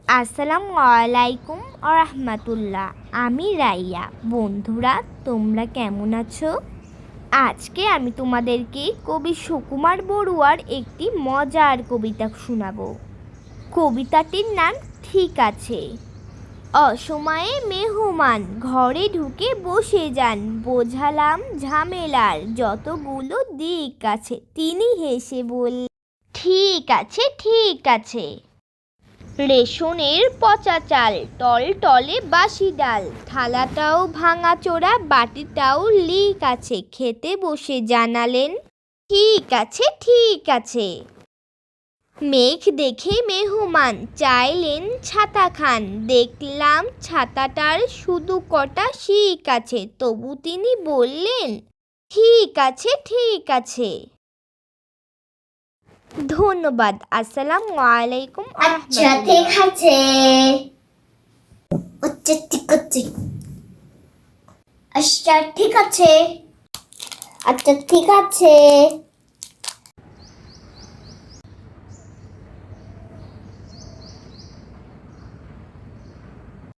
আসসালামু আলাইকুম রাহমাতুল্লাহ। আমি রাইয়া। বন্ধুরা, তোমরা কেমন আছো? আজকে আমি তোমাদেরকে কবি সুকুমার বড়ুয়ার একটি মজার কবিতা শোনাবো। কবিতাটির নাম ঠিক আছে। অসময়ে মেহমান ঘরে ঢুকে বসে যান, বোঝালাম ঝামেলার যতগুলো দিক আছে। তিনি হেসে বললেন, ঠিক আছে ঠিক আছে। রেশনের পচা চাল, টল টলে বাসি ডাল, থালাটাও ভাঙা চোরা, বাটিটাও লিক আছে। খেতে বসে জানালেন, ঠিক আছে ঠিক আছে। মেঘ দেখে মেহমান চাইলেন ছাতা খান, দেখলাম ছাতাটার শুধু কটা শিক আছে। তবু তিনি বললেন, ঠিক আছে ঠিক আছে। ধন্যবাদ। আসসালামু আলাইকুম আচ্ছা ঠিক আছে। ঠিক আছে। আচ্ছা ঠিক আছে। আচ্ছা ঠিক আছে।